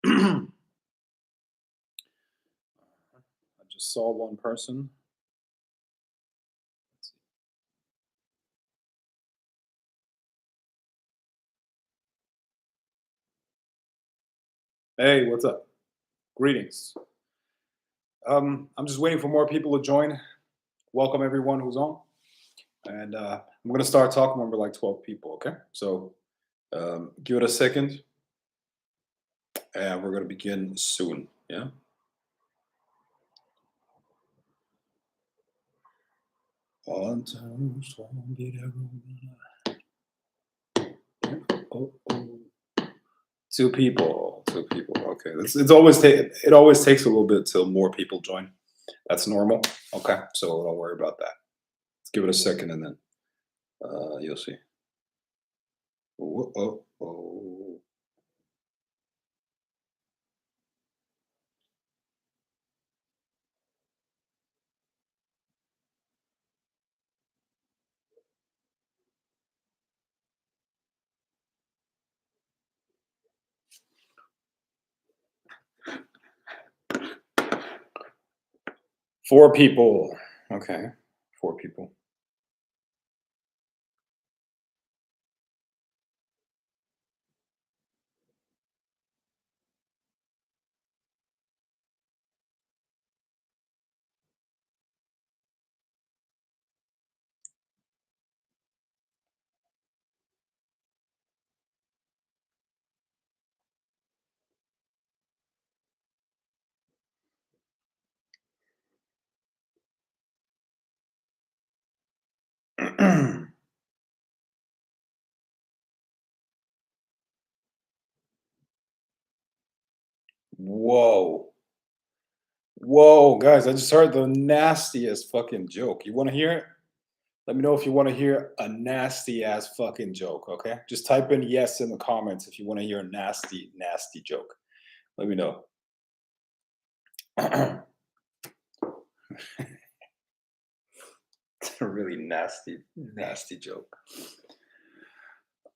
I just saw one person. Hey, what's up? Greetings. I'm just waiting for more people to join. Welcome everyone who's on. And I'm going to start talking when we're like 12 people, okay? So give it a second. And we're going to begin soon, yeah? Oh, oh. Two people. Okay, it always takes a little bit till more people join. That's normal. Okay, so don't worry about that. Let's give it a second, and then you'll see. Oh. 4 people. Okay, 4 people. Whoa, guys! I just heard the nastiest fucking joke. You want to hear it? Let me know if you want to hear a nasty ass fucking joke. Okay, just type in yes in the comments if you want to hear a nasty joke. Let me know. It's a really nasty joke.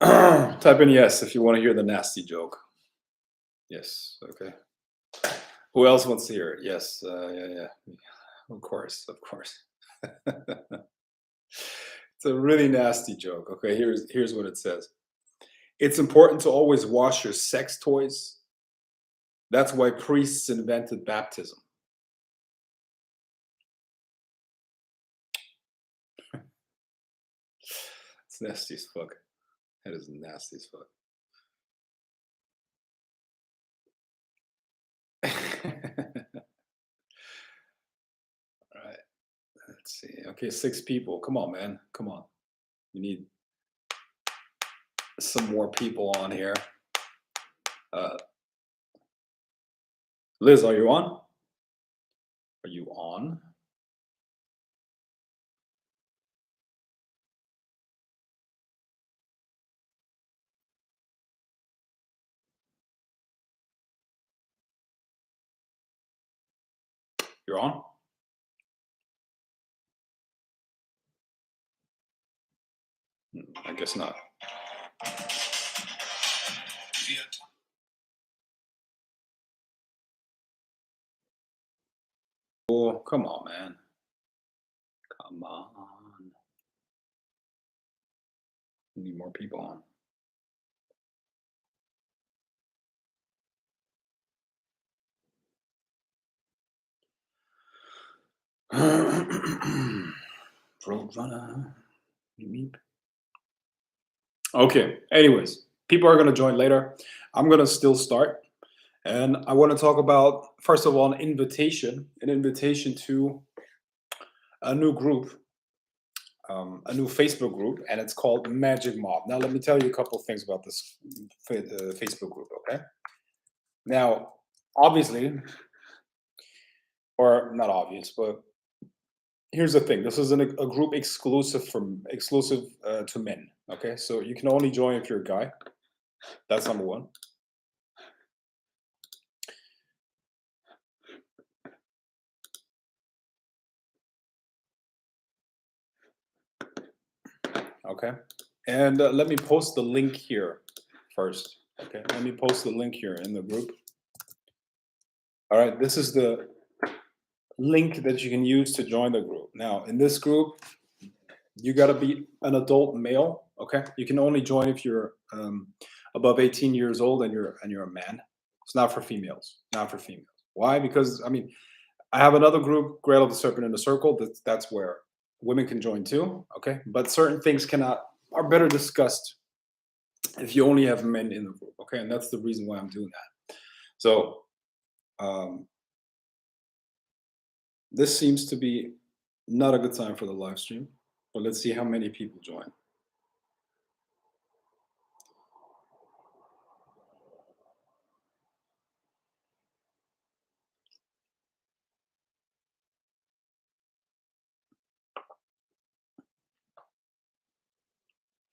Type in yes if you want to hear the nasty joke. Yes. Okay. Who else wants to hear it? Yes. Yeah. Of course. It's a really nasty joke. Okay. Here's what it says. It's important to always wash your sex toys. That's why priests invented baptism. It's nasty as fuck. That is nasty as fuck. All right. Let's see. Okay, 6 people. Come on, man. Come on. We need some more people on here. Liz, are you on? Are you on? You're on? I guess not. Oh, come on, man. Come on. We need more people on. Roadrunner. Meep. Okay. Anyways, people are going to join later. I'm going to still start. And I want to talk about, first of all, an invitation to a new group, a new Facebook group, and it's called Magick Mob. Now, let me tell you a couple of things about this Facebook group, okay? Now, obviously, or not obvious, but here's the thing: this is a group exclusive to men. Okay, so you can only join if you're a guy. That's number one. Okay, and let me post the link here first. Okay, let me post the link here in the group. All right, this is the link that you can use to join the group. Now, in this group, you got to be an adult male. Okay, you can only join if you're above 18 years old and you're a man. It's not for females. Not for females. Why? Because I mean, I have another group, Grail of the Serpent in the Circle. That's where women can join too. Okay, but certain things cannot are better discussed if you only have men in the group. Okay, and that's the reason why I'm doing that. So um, this seems to be not a good time for the live stream, but let's see how many people join.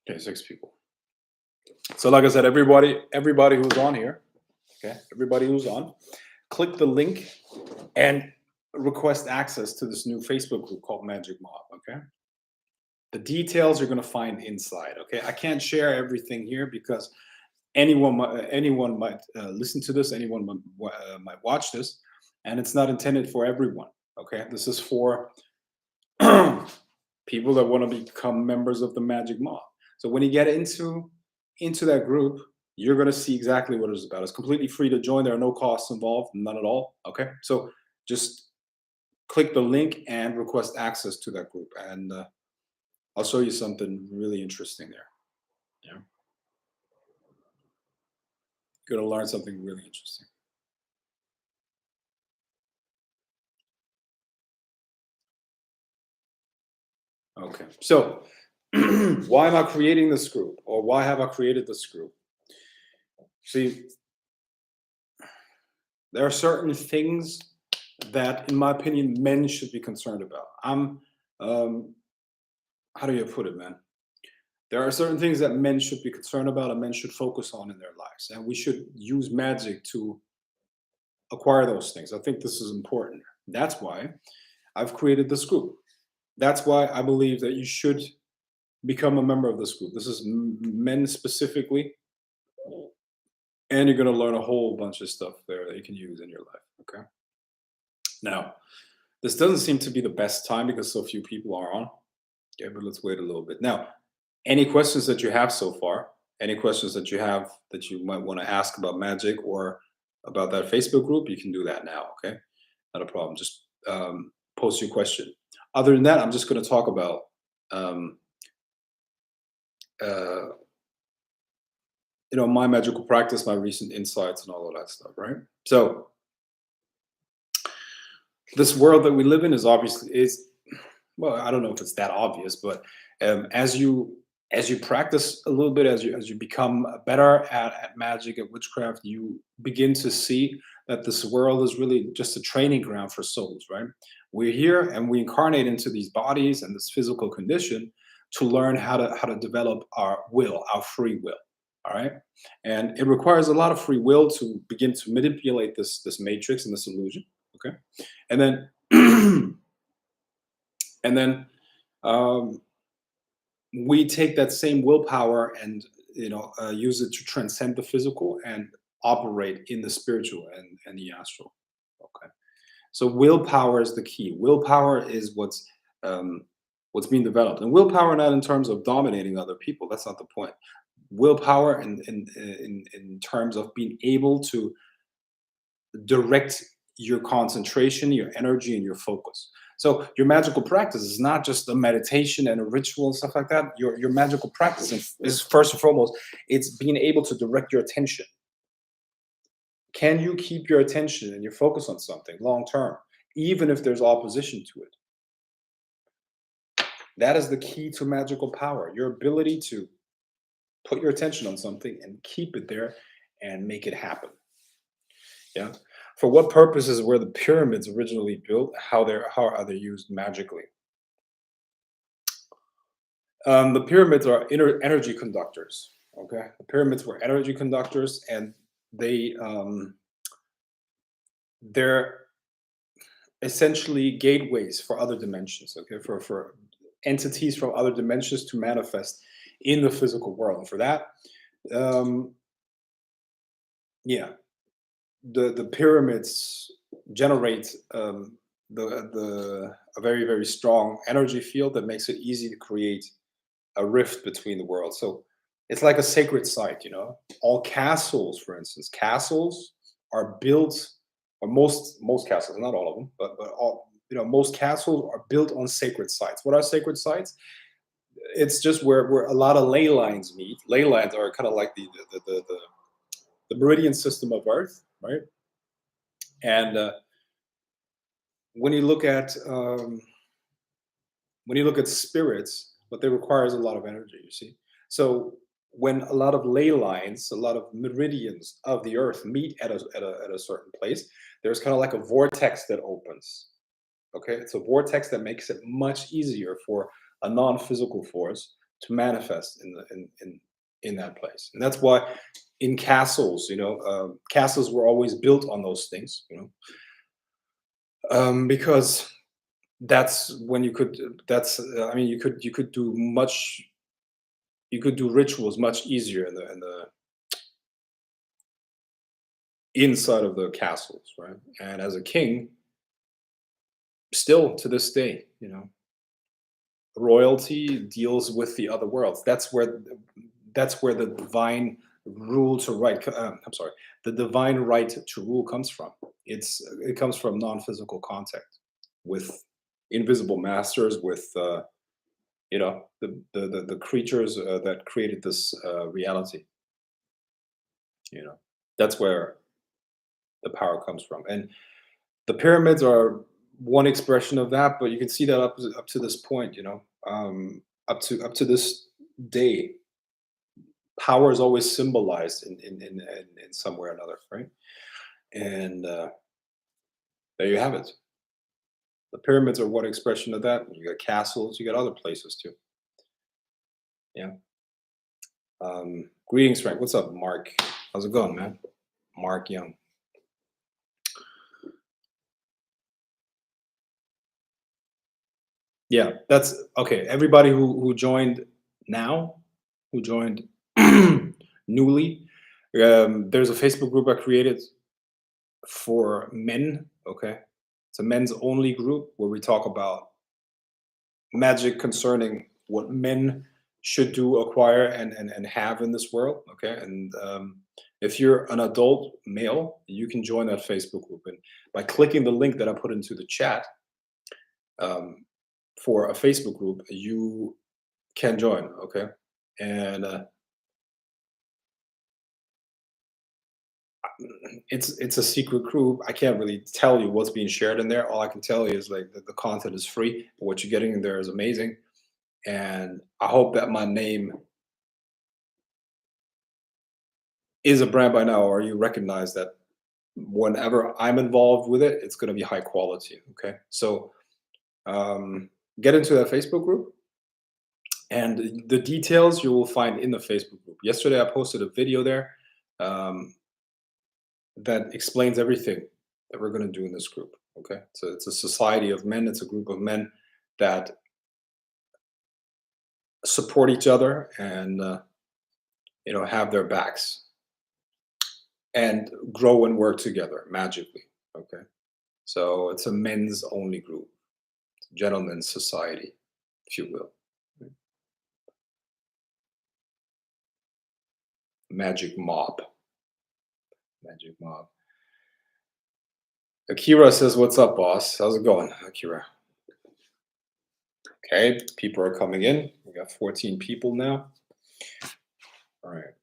Okay, 6 people. So like I said, everybody who's on here, okay, everybody who's on, click the link and request access to this new Facebook group called Magick Mob. Okay, the details you're gonna find inside. Okay, I can't share everything here because anyone might listen to this, anyone might watch this, and it's not intended for everyone. Okay, this is for people that want to become members of the Magick Mob. So when you get into that group, you're going to see exactly what it's about. It's completely free to join. There are no costs involved, none at all. Okay, so just click the link and request access to that group, and I'll show you something really interesting there. Yeah, you're going to learn something really interesting. Okay, so why am I creating this group, or why have I created this group? See, there are certain things that, in my opinion, men should be concerned about. Um, how do you put it, man? There are certain things that men should be concerned about and men should focus on in their lives, and we should use magic to acquire those things. I think this is important. That's why I've created this group. That's why I believe that you should become a member of this group. This is men specifically, and you're going to learn a whole bunch of stuff there that you can use in your life. Okay. Now, this doesn't seem to be the best time because so few people are on. Okay, but let's wait a little bit. Now, any questions that you have so far, any questions that you have that you might want to ask about magic or about that Facebook group, you can do that now. Okay, not a problem. Just post your question. Other than that, I'm just going to talk about um, uh, my magical practice, my recent insights, and all of that stuff. Right. So this world that we live in is obviously is well, I don't know if it's that obvious, but as you practice a little bit, as you become better at magic, at witchcraft, you begin to see that this world is really just a training ground for souls, right? We're here and we incarnate into these bodies and this physical condition to learn how to develop our will, our free will. All right. And it requires a lot of free will to begin to manipulate this matrix and this illusion. Okay. And then and then um, we take that same willpower and use it to transcend the physical and operate in the spiritual and the astral. Okay, so willpower is the key. Willpower is what's being developed, and willpower not in terms of dominating other people. That's not the point. Willpower in terms of being able to direct your concentration, your energy, and your focus. So your magical practice is not just a meditation and a ritual and stuff like that. Your magical practice is first and foremost, it's being able to direct your attention. Can you keep your attention and your focus on something long term, even if there's opposition to it? That is the key to magical power. Your ability to put your attention on something and keep it there and make it happen. Yeah. For what purposes were the pyramids originally built? How are they used magically? The pyramids are energy conductors. Okay, the pyramids were energy conductors, and they're essentially gateways for other dimensions. Okay, for entities from other dimensions to manifest in the physical world. And for that, um, yeah, the pyramids generate the a very very strong energy field that makes it easy to create a rift between the worlds. So it's like a sacred site, you know. All castles, for instance, castles are built, or most castles, not all of them, but all, you know, most castles are built on sacred sites. What are sacred sites? It's just where a lot of ley lines meet. Ley lines are kind of like the meridian system of Earth, right? And when you look at spirits, what they require is a lot of energy. You see, so when a lot of ley lines, a lot of meridians of the Earth meet at a certain place, there's kind of like a vortex that opens. Okay, it's a vortex that makes it much easier for a non-physical force to manifest in that place, and that's why in castles, you know, castles were always built on those things, you know, because that's when you could. That's I mean, you could do much. You could do rituals much easier in the inside of the castles, right? And as a king, still to this day, you know, royalty deals with the other worlds. That's where the divine rule to right. I'm sorry, the divine right to rule comes from. It comes from non-physical contact with invisible masters, with you know, the creatures that created this reality. You know, that's where the power comes from, and the pyramids are one expression of that. But you can see that up to this point, you know, up to this day, power is always symbolized in some way or another, right? And there you have it. The pyramids are one expression of that. You got castles, you got other places too. Yeah. Greetings, Frank. What's up, Mark? How's it going, man? Mark Young. Yeah, that's okay. Everybody who joined now, who joined newly, there's a Facebook group I created for men. Okay, it's a men's only group where we talk about magic concerning what men should do, acquire, and have in this world. Okay, and if you're an adult male, you can join that Facebook group, and by clicking the link that I put into the chat um, for a Facebook group, you can join. Okay, and it's a secret group. I can't really tell you what's being shared in there. All I can tell you is like the content is free, but what you're getting in there is amazing. And I hope that my name is a brand by now, or you recognize that whenever I'm involved with it, it's going to be high quality. Okay, so get into that Facebook group, and the details you will find in the Facebook group. Yesterday, I posted a video there um, that explains everything that we're going to do in this group. Okay, so it's a society of men. It's a group of men that support each other and you know, have their backs and grow and work together magically. Okay, so it's a men's only group, gentlemen's society, if you will. Magic Mob. Magic Mob. Akira says, "What's up, boss? How's it going, Akira?" Okay, people are coming in. We got 14 people now. All right.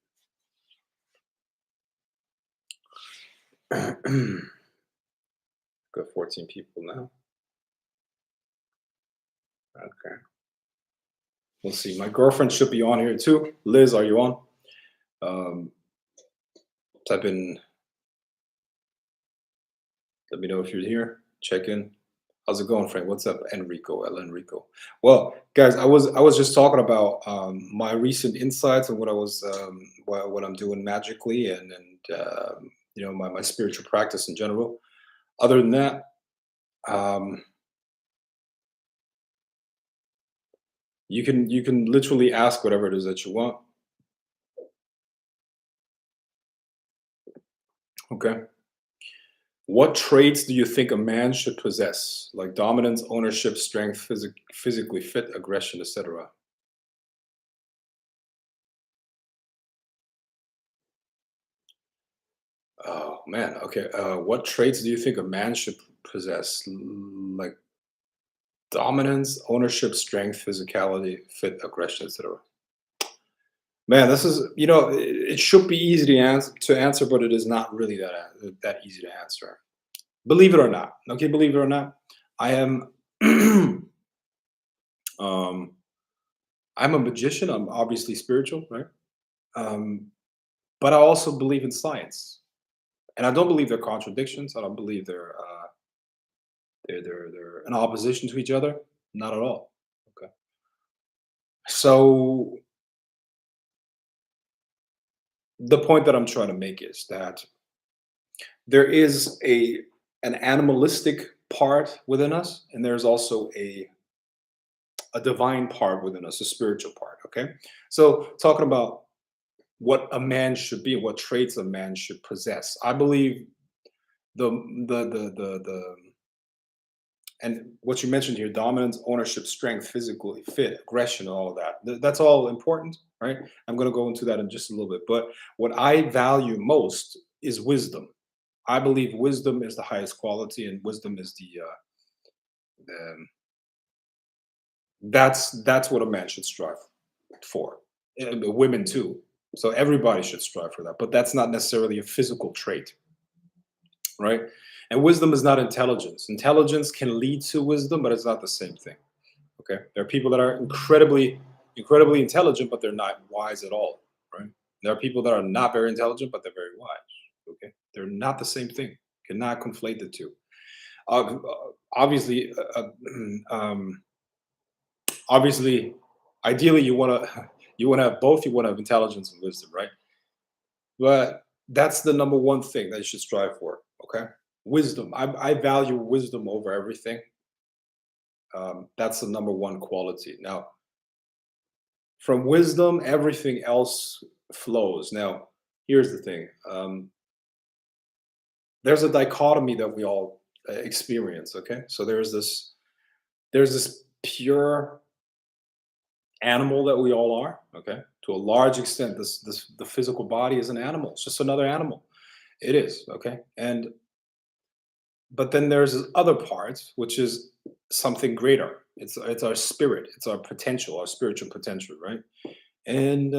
Got 14 people now. Okay. We'll see. My girlfriend should be on here too. Liz, are you on? Um, type in. Let me know if you're here. Check in. How's it going, Frank? What's up, Enrico? El Enrico. Well, guys, I was just talking about my recent insights and what I was what I'm doing magically and you know, my spiritual practice in general. Other than that, um, you can literally ask whatever it is that you want. Okay. What traits do you think a man should possess, like dominance, ownership, strength, physically fit, aggression, etc.? Oh man, okay. What traits do you think a man should possess, like dominance, ownership, strength, physicality, fit, aggression, etc.? Man, this is it should be easy to answer, but it is not really that easy to answer. Believe it or not, okay. Believe it or not, I am. um, I'm a magician. I'm obviously spiritual, right? Um, but I also believe in science, and I don't believe they're contradictions. I don't believe they're in opposition to each other. Not at all. Okay. So the point that I'm trying to make is that there is an animalistic part within us, and there's also a divine part within us, a spiritual part. Okay. So talking about what a man should be, what traits a man should possess, I believe the the and what you mentioned here, dominance, ownership, strength, physically fit, aggression, all of that, that's all important, right? I'm going to go into that in just a little bit, but what I value most is wisdom. I believe wisdom is the highest quality, and wisdom is the that's what a man should strive for. And the women too. So everybody should strive for that, but that's not necessarily a physical trait, right? And wisdom is not intelligence. Intelligence can lead to wisdom, but it's not the same thing. Okay, there are people that are incredibly intelligent, but they're not wise at all, right? There are people that are not very intelligent, but they're very wise. Okay, they're not the same thing. Cannot conflate the two. Obviously, obviously, ideally, you want to you want to have both. You want to have intelligence and wisdom, right? But that's the number one thing that you should strive for. Okay, wisdom. I value wisdom over everything. That's the number one quality. Now, from wisdom, everything else flows. Now, here's the thing. There's a dichotomy that we all experience. Okay, so there's this pure animal that we all are. Okay, to a large extent, this the physical body is an animal. It's just another animal. It is. Okay, and but then there's this other part, which is something greater. It's our spirit. It's our potential, our spiritual potential, right? And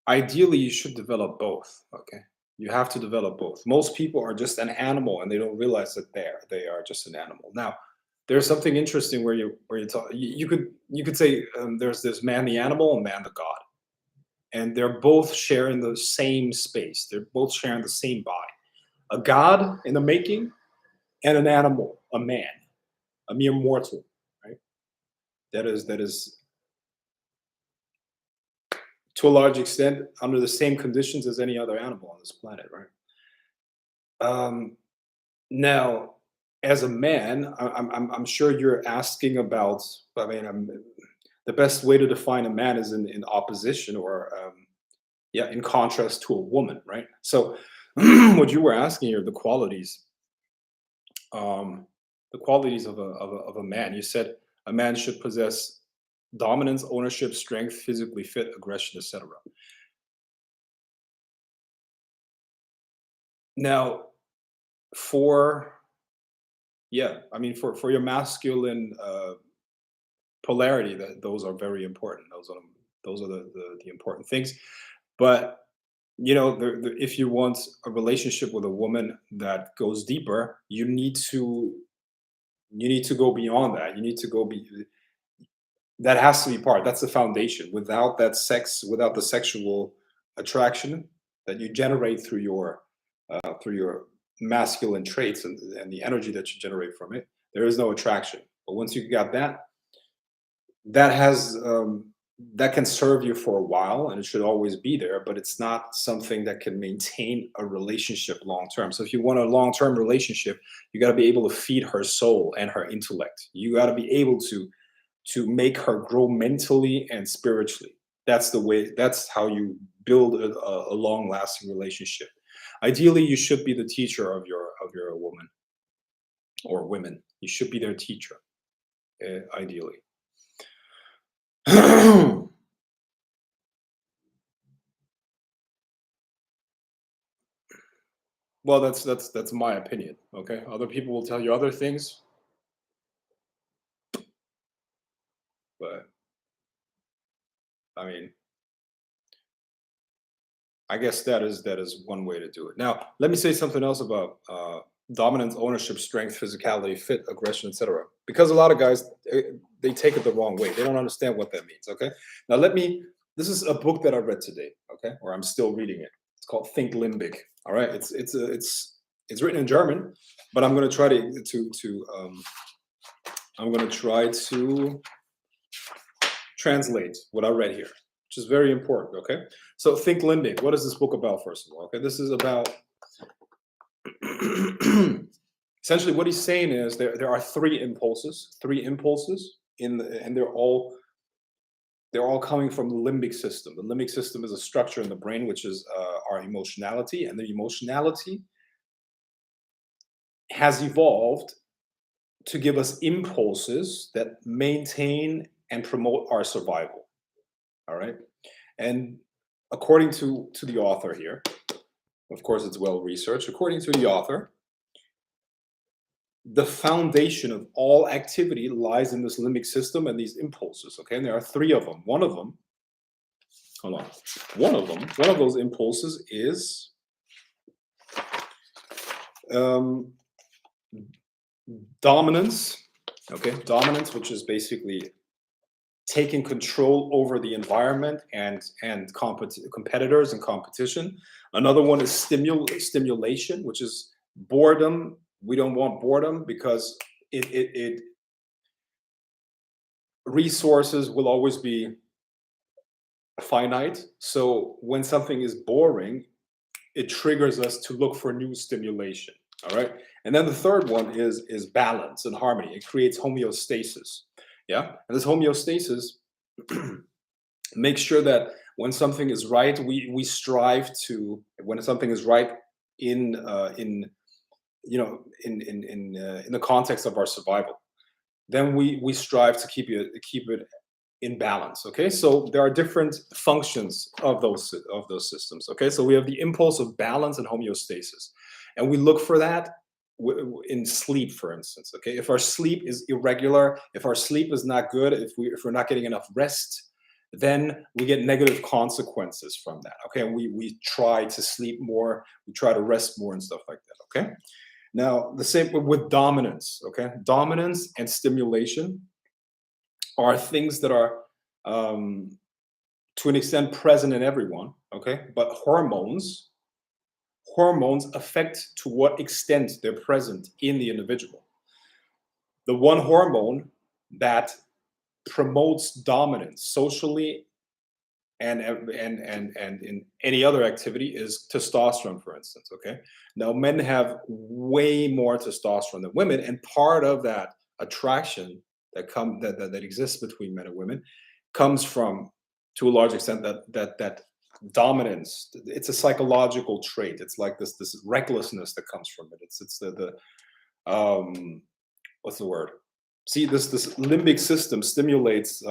ideally, you should develop both. Okay, you have to develop both. Most people are just an animal, and they don't realize that they are just an animal. Now, there's something interesting where you talk. You could say there's this man the animal and man the god, and they're both sharing the same space. They're both sharing the same body. A god in the making, and an animal, a man, a mere mortal, right? That is to a large extent under the same conditions as any other animal on this planet, right? Um, Now, as a man, I'm sure you're asking about. I mean, the best way to define a man is in opposition, or yeah, in contrast to a woman, right? So, what you were asking here, um, the qualities of a man. You said a man should possess dominance, ownership, strength, physically fit, aggression, etc. Now, for yeah, I mean, for your masculine polarity, that those are very important. Those are the important things. But if you want a relationship with a woman that goes deeper, you need to go beyond that. You need to go be that has to be part. That's the foundation. Without that sex, without the sexual attraction that you generate through your masculine traits, and the energy that you generate from it, there is no attraction. But once you got that, that has that can serve you for a while, and it should always be there, but it's not something that can maintain a relationship long term. So if you want a long term relationship, you got to be able to feed her soul and her intellect. You got to be able to make her grow mentally and spiritually. That's the way. That's how you build a long lasting relationship. Ideally, you should be the teacher of your woman or women. You should be their teacher, ideally. Well, that's my opinion. Okay, other people will tell you other things, but I mean, I guess that is one way to do it. Now, let me say something else about dominance, ownership, strength, physicality, fit, aggression, etc. Because a lot of guys they take it the wrong way. They don't understand what that means. Okay. Now, let me. This is a book that I read today. Okay, or I'm still reading it. It's called Think Limbic. All right. It's written in German, but I'm going to try I'm going to try to translate what I read here, which is very important. Okay, so Think Limbic. What is this book about? First of all, okay, this is about essentially what he's saying is there are three impulses in and they're all coming from the limbic system. The limbic system is a structure in the brain which is our emotionality, and the emotionality has evolved to give us impulses that maintain and promote our survival. All right. And according to the author here, of course, it's well researched. According to the author, the foundation of all activity lies in this limbic system and these impulses. Okay. And there are three of them. One of those impulses is dominance. Okay. Dominance, which is basically taking control over the environment and competitors and competition. Another one is stimulation, which is boredom. We don't want boredom because it resources will always be finite. So when something is boring, it triggers us to look for new stimulation. All right. And then the third one is balance and harmony. It creates homeostasis. Yeah. And this homeostasis makes sure that when something is right, we strive to, when something is right in the context of our survival, then we strive to keep it in balance. Okay, so there are different functions of those systems. Okay, so we have the impulse of balance and homeostasis, and we look for that in sleep, for instance. Okay, if our sleep is irregular, if our sleep is not good, if we're not getting enough rest, then we get negative consequences from that. Okay, and we try to sleep more, we try to rest more and stuff like that. Okay, now the same with dominance. Okay, dominance and stimulation are things that are to an extent present in everyone. Okay, but hormones affect to what extent they're present in the individual. The one hormone that promotes dominance socially and in any other activity is testosterone, for instance. Okay, now men have way more testosterone than women, and part of that attraction that exists between men and women comes from, to a large extent, that dominance. It's a psychological trait. It's like this recklessness that comes from it. It's the what's the word? See, this limbic system stimulates,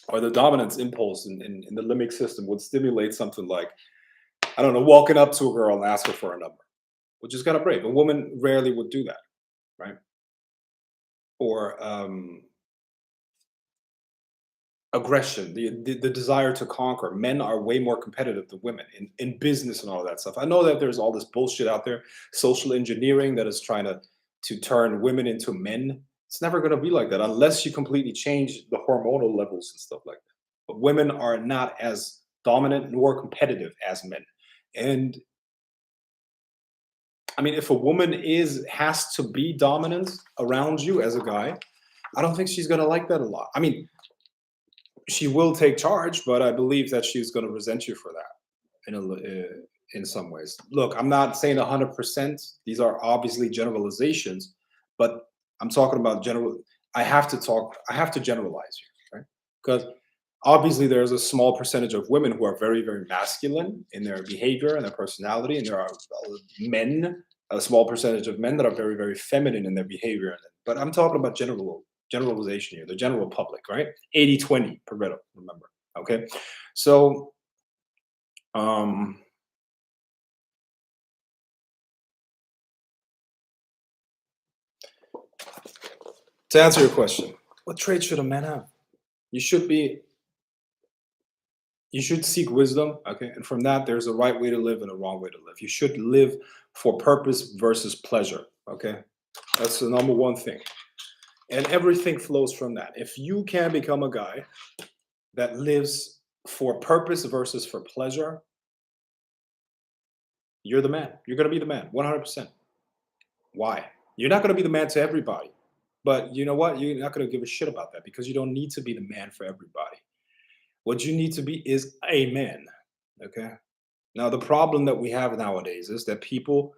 or the dominance impulse in the limbic system would stimulate something like, I don't know, walking up to a girl and ask her for a number, which is kind of brave. A woman rarely would do that, right? Or aggression, the desire to conquer. Men are way more competitive than women in business and all of that stuff. I know that there's all this bullshit out there, social engineering that is trying to turn women into men. It's never going to be like that unless you completely change the hormonal levels and stuff like that. But women are not as dominant nor competitive as men. And I mean, if a woman has to be dominant around you as a guy, I don't think she's going to like that a lot. I mean, she will take charge, but I believe that she's going to resent you for that in some ways. Look, I'm not saying 100%. These are obviously generalizations, but I'm talking about general. I have to generalize here, right? Because Obviously, there's a small percentage of women who are very, very masculine in their behavior and their personality, and there are men, a small percentage of men that are very, very feminine in their behavior. But I'm talking about generalization here, the general public, right? 80-20 Pareto, remember. Okay. So um to answer your question, what traits should a man have? You should be you should seek wisdom, okay? And from that, there's a right way to live and a wrong way to live. You should live for purpose versus pleasure, okay? That's the number one thing. And everything flows from that. If you can become a guy that lives for purpose versus for pleasure, you're the man. You're going to be the man, 100%. Why? You're not going to be the man to everybody. But you know what? You're not going to give a shit about that because you don't need to be the man for everybody. What you need to be is a man, okay? Now, the problem that we have nowadays is that people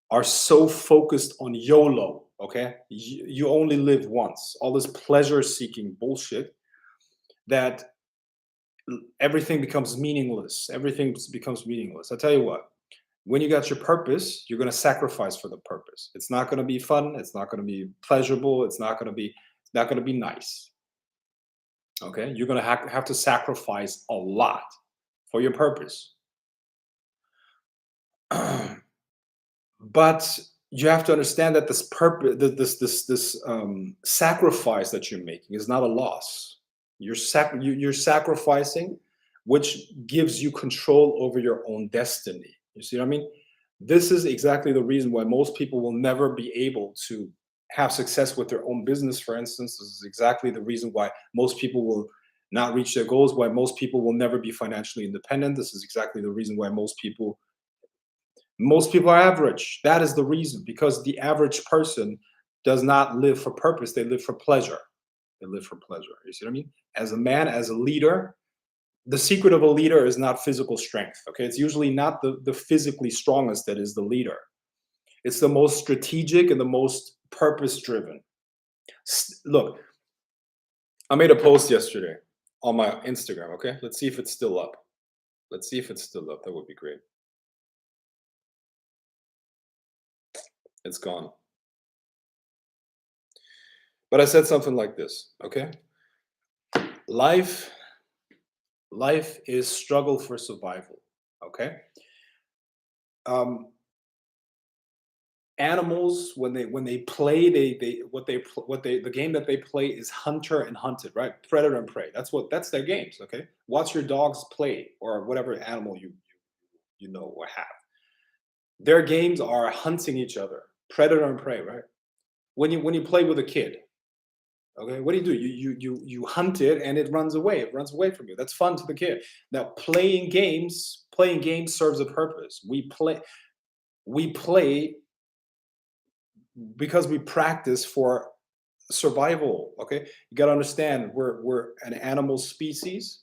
are so focused on YOLO, okay? You only live once. All this pleasure seeking bullshit that everything becomes meaningless. Everything becomes meaningless. I tell you what, when you got your purpose, you're going to sacrifice for the purpose. It's not going to be fun. It's not going to be pleasurable. It's not going to be nice. Okay? You're going to have to sacrifice a lot for your purpose. But you have to understand that this purpose, this sacrifice that you're making is not a loss. You're sacrificing, which gives you control over your own destiny. You see what I mean? This is exactly the reason why most people will never be able to have success with their own business. For instance, this is exactly the reason why most people will not reach their goals. Why most people will never be financially independent. This is exactly the reason why most people are average. That is the reason, because the average person does not live for purpose. They live for pleasure. They live for pleasure. You see what I mean? As a man, as a leader, the secret of a leader is not physical strength. Okay. It's usually not the physically strongest that is the leader. It's the most strategic and the most purpose driven. Look, I made a post yesterday on my Instagram. Okay. Let's see if it's still up. Let's see if it's still up. That would be great. It's gone. But I said something like this, okay? Life is struggle for survival, okay? Animals, when they play, the game that they play is hunter and hunted, right? Predator and prey. That's their games, okay? Watch your dogs play, or whatever animal you know or have. Their games are hunting each other, predator and prey, right? When you play with a kid, okay, what do? You hunt it and it runs away. It runs away from you. That's fun to the kid. Now, playing games serves a purpose. We play because we practice for survival. Okay, you got to understand we're an animal species,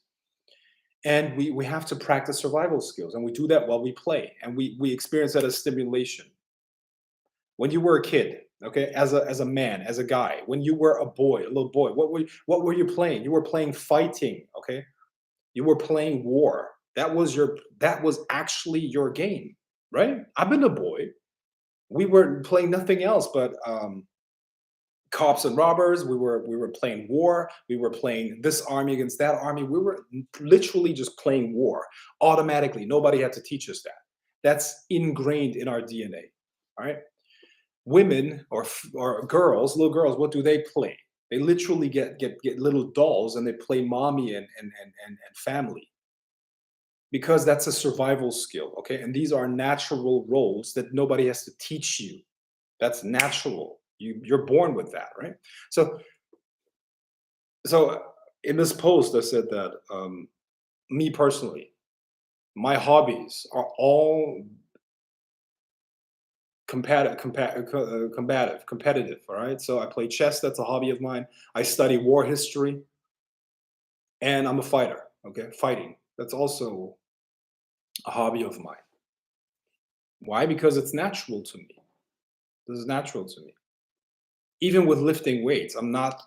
and we have to practice survival skills, and we do that while we play, and we experience that as stimulation. When you were a kid, okay, as a man, as a guy, when you were a boy, a little boy, what were you playing? You were playing fighting, okay? You were playing war. That was actually your game, right? I've been a boy. We were playing nothing else but cops and robbers. We were playing war. We were playing this army against that army. We were literally just playing war automatically. Nobody had to teach us that. That's ingrained in our DNA. All right. Women or girls, little girls, what do they play? They literally get little dolls and they play mommy and family, because that's a survival skill. Okay. And these are natural roles that nobody has to teach you. That's natural. You're born with that, right? So in this post, I said that me personally, my hobbies are all competitive. All right. So I play chess. That's a hobby of mine. I study war history, and I'm a fighter. Okay. Fighting. That's also a hobby of mine. Why? Because it's natural to me. This is natural to me. Even with lifting weights, I'm not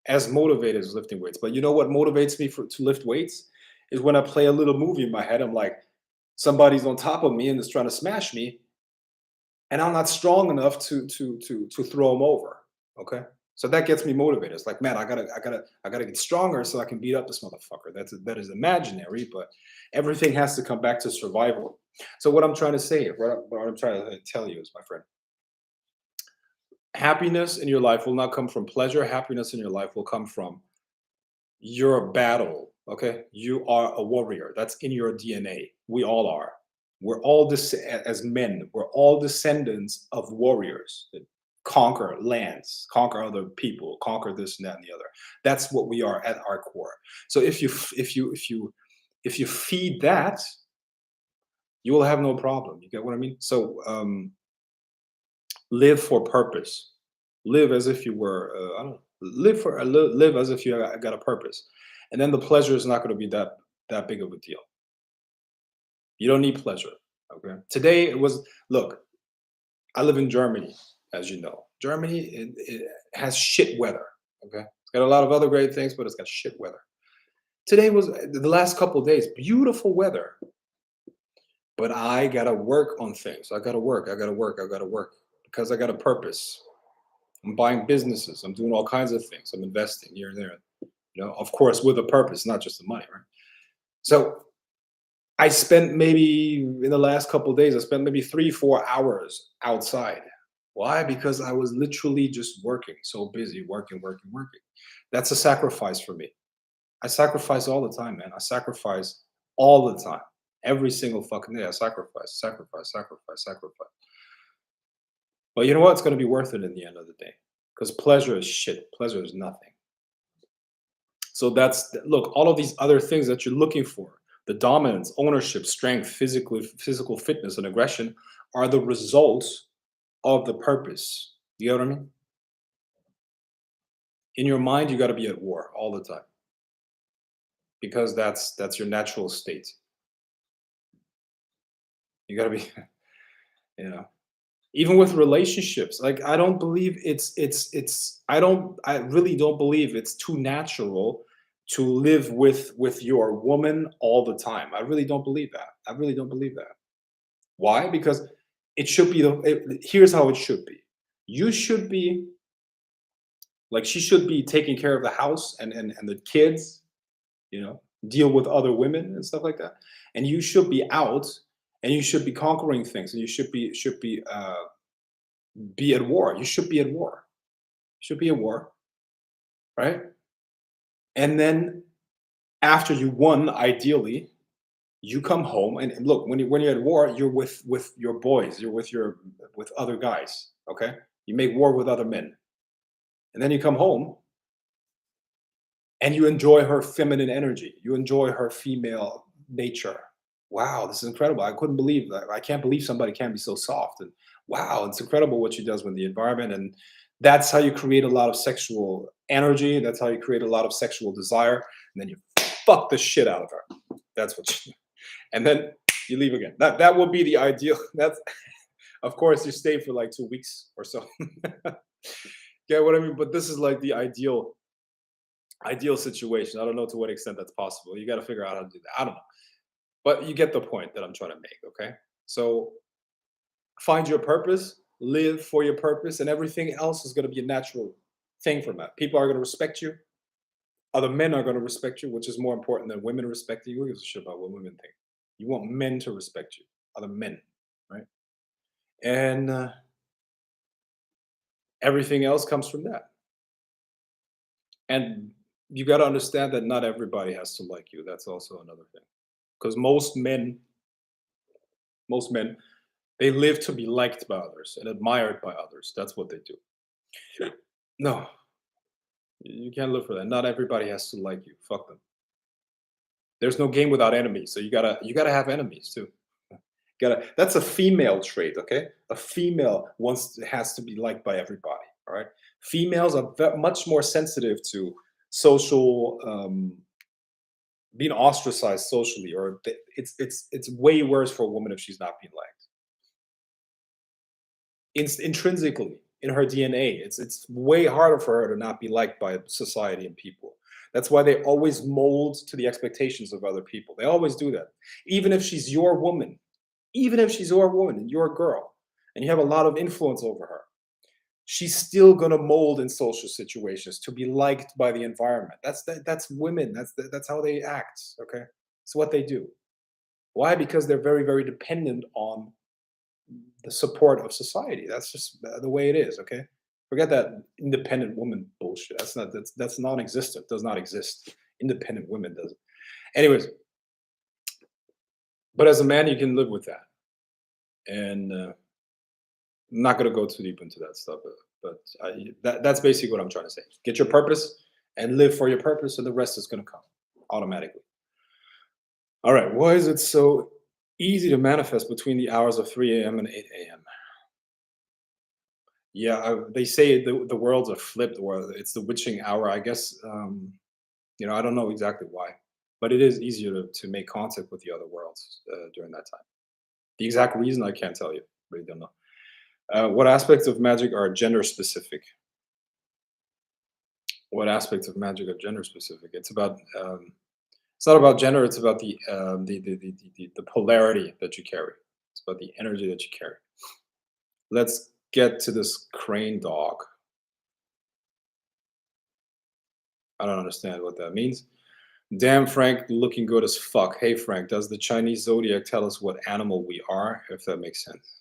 as motivated as lifting weights. But you know what motivates me to lift weights is when I play a little movie in my head. I'm like, somebody's on top of me and is trying to smash me, and I'm not strong enough to throw them over. Okay, so that gets me motivated. It's like, man, I gotta get stronger so I can beat up this motherfucker. That is imaginary, but everything has to come back to survival. So what I'm trying to say, what I'm trying to tell you is, my friend, happiness in your life will not come from pleasure. Happiness in your life will come from your battle. Okay, you are a warrior. That's in your DNA. We all are. We're all as men. We're all descendants of warriors that conquer lands, conquer other people, conquer this and that and the other. That's what we are at our core. So if you feed that, you will have no problem. You get what I mean? So live for purpose. Live as if you were I don't know, live as if you got a purpose, and then the pleasure is not going to be that big of a deal. You don't need pleasure. Okay, today it was, look, I live in Germany, as you know. Germany, it has shit weather. Okay, it's got a lot of other great things, but it's got shit weather. Today was the last couple of days, beautiful weather, but I gotta work on things. I gotta work. I gotta work. I gotta work because I got a purpose. I'm buying businesses. I'm doing all kinds of things. I'm investing here and there. You know, of course, with a purpose, not just the money, right? So I spent maybe in the last couple of days, I spent maybe 3, 4 hours outside. Why? Because I was literally just working, so busy, working, working, working. That's a sacrifice for me. I sacrifice all the time, man. I sacrifice all the time. Every single fucking day, I sacrifice, sacrifice, sacrifice, sacrifice. But you know what? It's going to be worth it in the end of the day. Because pleasure is shit. Pleasure is nothing. So look, all of these other things that you're looking for, the dominance, ownership, strength, physical fitness, and aggression, are the results of the purpose. You know what I mean? In your mind, you got to be at war all the time because that's your natural state. You got to be, you know. Even with relationships, like I don't believe I really don't believe it's too natural to live with your woman all the time. I really don't believe that. I really don't believe that. Why? Because it should be here's how it should be. You should be like, she should be taking care of the house and the kids, you know, deal with other women and stuff like that. And you should be out and you should be conquering things and you should be at war. You should be at war. Should be at war, right? And then after you won, ideally, you come home and look, when you're at war, you're with your boys, you're with other guys. Okay, you make war with other men, and then you come home and you enjoy her feminine energy. You enjoy her female nature. Wow, this is incredible. I couldn't believe that. I can't believe somebody can be so soft. And wow, it's incredible what she does with the environment. And that's how you create a lot of sexual energy. That's how you create a lot of sexual desire. And then you fuck the shit out of her. That's what you, and then you leave again. That would be the ideal. That's, of course, you stay for like 2 weeks or so. Get what I mean? But this is like the ideal situation. I don't know to what extent that's possible. You got to figure out how to do that. I don't know. But you get the point that I'm trying to make, okay? So find your purpose, live for your purpose, and everything else is going to be a natural thing from that. People are going to respect you. Other men are going to respect you, which is more important than women respecting you. Who gives a shit about what women think? You want men to respect you, other men, right? And everything else comes from that. And you got to understand that not everybody has to like you. That's also another thing. Because most men, they live to be liked by others and admired by others. That's what they do. No, you can't live for that. Not everybody has to like you. Fuck them. There's no game without enemies. So you gotta have enemies too. That's a female trait, okay? A female has to be liked by everybody. All right. Females are much more sensitive to social being ostracized socially, or it's way worse for a woman if she's not being liked. Intrinsically, in her DNA. It's way harder for her to not be liked by society and people. That's why they always mold to the expectations of other people. They always do that. Even if she's your woman, even if she's your woman and you're a girl and you have a lot of influence over her, she's still gonna mold in social situations to be liked by the environment. That's women. That's how they act. Okay, it's what they do. Why? Because they're very very dependent on the support of society. That's just the way it is. Okay, forget that independent woman bullshit. That's non-existent. Does not exist. Independent women doesn't. Anyways, but as a man, you can live with that. And I'm not going to go too deep into that stuff, that's basically what I'm trying to say. Get your purpose and live for your purpose, and the rest is going to come automatically. All right. Why is it so easy to manifest between the hours of 3 a.m. and 8 a.m.? Yeah, they say the worlds are flipped, or it's the witching hour. I guess, I don't know exactly why, but it is easier to make contact with the other worlds during that time. The exact reason I can't tell you. Really don't know. What aspects of magic are gender specific? What aspects of magic are gender specific? It's about. It's not about gender. It's about the polarity that you carry. It's about the energy that you carry. Let's get to this crane dog. I don't understand what that means. Damn, Frank, looking good as fuck. Hey, Frank, does the Chinese zodiac tell us what animal we are? If that makes sense.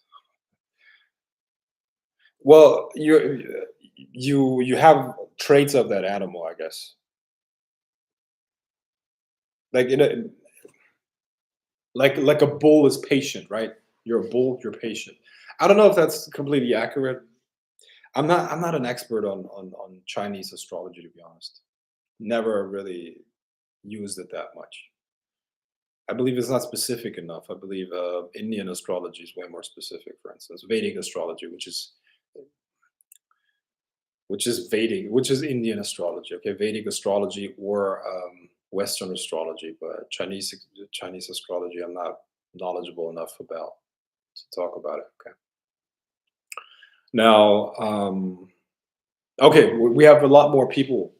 Well, you have traits of that animal, I guess. Like like a bull is patient, right? You're a bull, you're patient. I don't know if that's completely accurate. I'm not an expert on Chinese astrology, to be honest. Never really used it that much. I believe it's not specific enough. I believe Indian astrology is way more specific. For instance, Vedic astrology, which is Vedic, which is Indian astrology. Okay, Vedic astrology or Western astrology, but Chinese astrology, I'm not knowledgeable enough about to talk about it. Okay. Now, okay, we have a lot more people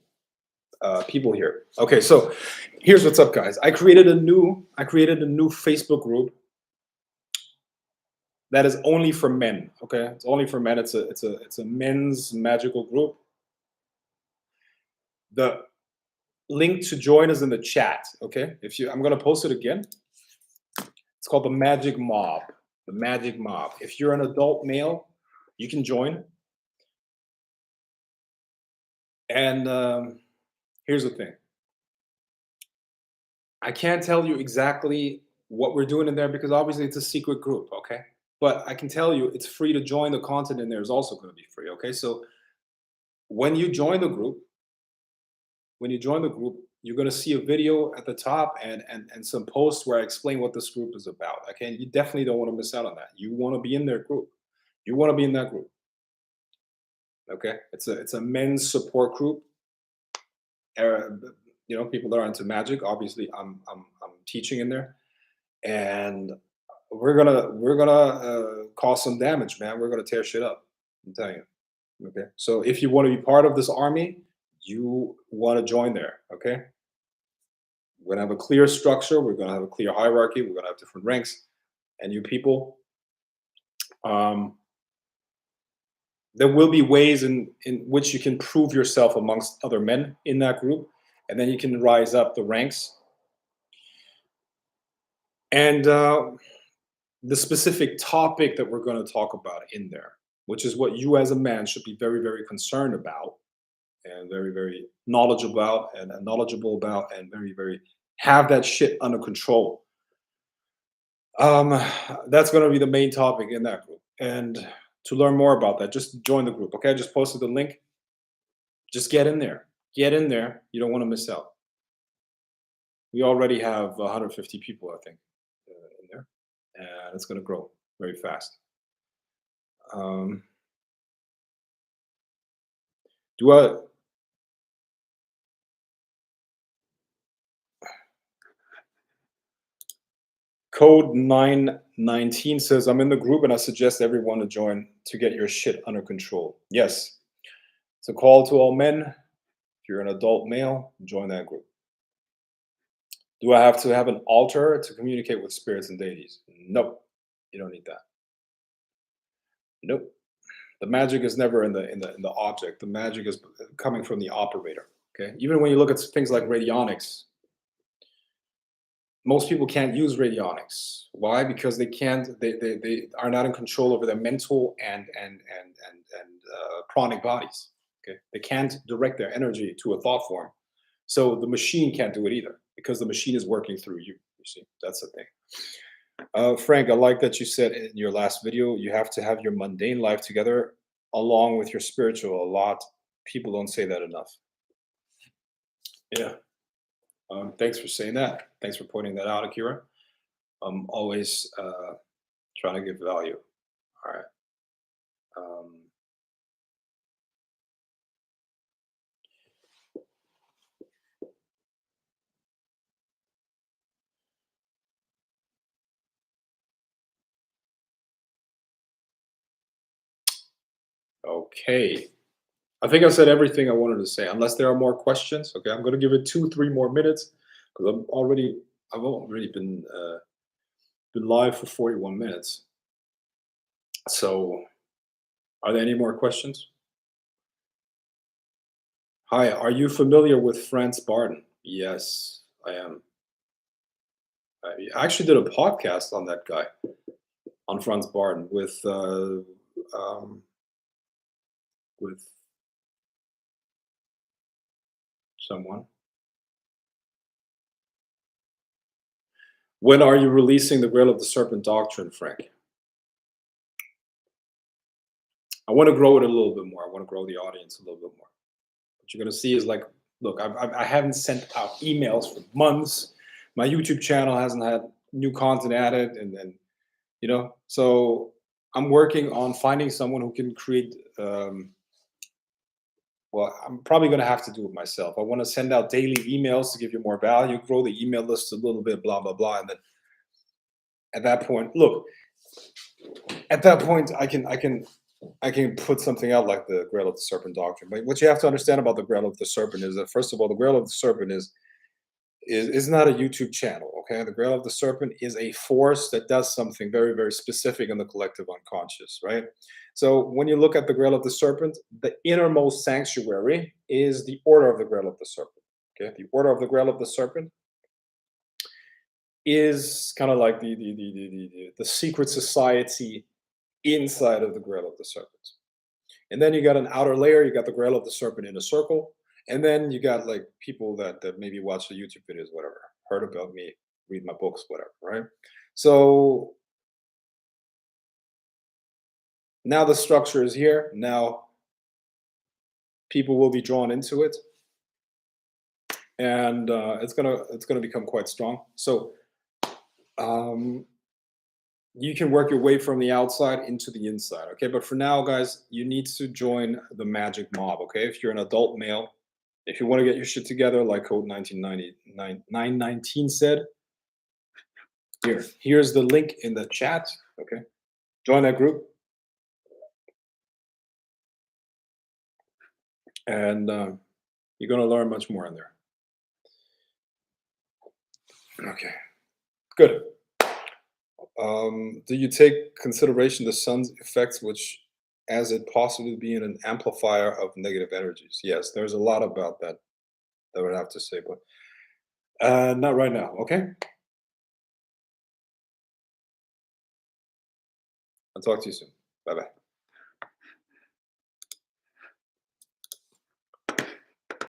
here. Okay, so here's what's up, guys. I created a new Facebook group that is only for men. Okay, it's only for men. It's a men's magical group. The link to join is in the chat. Okay, I'm gonna post it again. It's called the Magick Mob. The Magick Mob. If you're an adult male, you can join. And here's the thing. I can't tell you exactly what we're doing in there because obviously it's a secret group. Okay, but I can tell you it's free to join. The content in there is also going to be free. Okay, so when you join the group, you're going to see a video at the top and some posts where I explain what this group is about. Okay, and you definitely don't want to miss out on that. You want to be in their group. You want to be in that group. Okay, it's a men's support group. Uh, people that are into magic. Obviously, I'm teaching in there, and we're gonna cause some damage, man. We're gonna tear shit up. I'm telling you. Okay, so if you want to be part of this army, you want to join there. Okay, we're gonna have a clear structure. We're gonna have a clear hierarchy. We're gonna have different ranks, and you people. Um, there will be ways in which you can prove yourself amongst other men in that group, and then you can rise up the ranks. And the specific topic that we're going to talk about in there, which is what you as a man should be very, very concerned about, and very, very knowledgeable about, and very, very have that shit under control. Um, that's going to be the main topic in that group. And to learn more about that, just join the group. Okay, I just posted the link. Just get in there. Get in there. You don't want to miss out. We already have 150 people, I think, in there, and it's going to grow very fast. Um, do I? Code 9 19 says, I'm in the group and I suggest everyone to join to get your shit under control. Yes. It's a call to all men. If you're an adult male, join that group. Do I have to have an altar to communicate with spirits and deities? Nope. You don't need that. Nope. The magic is never in the object. The magic is coming from the operator. Okay. Even when you look at things like radionics, most people can't use radionics. Why? Because they can't. They are not in control over their mental and pranic bodies. Okay. They can't direct their energy to a thought form. So the machine can't do it either because the machine is working through you. You see, that's the thing. Frank, I like that you said in your last video, you have to have your mundane life together along with your spiritual. A lot people don't say that enough. Yeah. Thanks for saying that. Thanks for pointing that out, Akira. I'm always trying to give value. All right. Okay. I think I said everything I wanted to say, unless there are more questions. Okay, I'm going to give it 2-3 more minutes because I've already been live for 41 minutes. So, are there any more questions? Hi, are you familiar with Franz Barton? Yes, I am. I actually did a podcast on that guy, on Franz Barton, with someone. When are you releasing the Grail of the Serpent doctrine, Frank? I want to grow it a little bit more. I want to grow the audience a little bit more. What you're going to see is like, look, I haven't sent out emails for months. My YouTube channel hasn't had new content added, and so I'm working on finding someone who can create. Well, I'm probably going to have to do it myself. I want to send out daily emails to give you more value, grow the email list a little bit, blah blah blah, and then at that point, look, at that point, I can put something out like the Grail of the Serpent doctrine. But what you have to understand about the Grail of the Serpent is that, first of all, the Grail of the Serpent is not a YouTube channel. Okay, the Grail of the Serpent is a force that does something very, very specific in the collective unconscious, right? So when you look at the Grail of the Serpent, the innermost sanctuary is the Order of the Grail of the Serpent. Okay, the Order of the Grail of the Serpent is kind of like the secret society inside of the Grail of the Serpent. And then you got an outer layer, you got the Grail of the Serpent in a circle, and then you got like people that maybe watch the YouTube videos, whatever, heard about me, read my books, whatever, right? So now the structure is here. Now people will be drawn into it, and it's gonna become quite strong. So you can work your way from the outside into the inside. Okay, but for now, guys, you need to join the Magick Mob. Okay, if you're an adult male, if you want to get your shit together, like Code 919 said, here's the link in the chat. Okay, join that group, and you're gonna learn much more in there. Okay, good. Do you take consideration the sun's effects, which as it possibly being an amplifier of negative energies? Yes, there's a lot about that I would have to say, but not right now. Okay, I'll talk to you soon. Bye bye.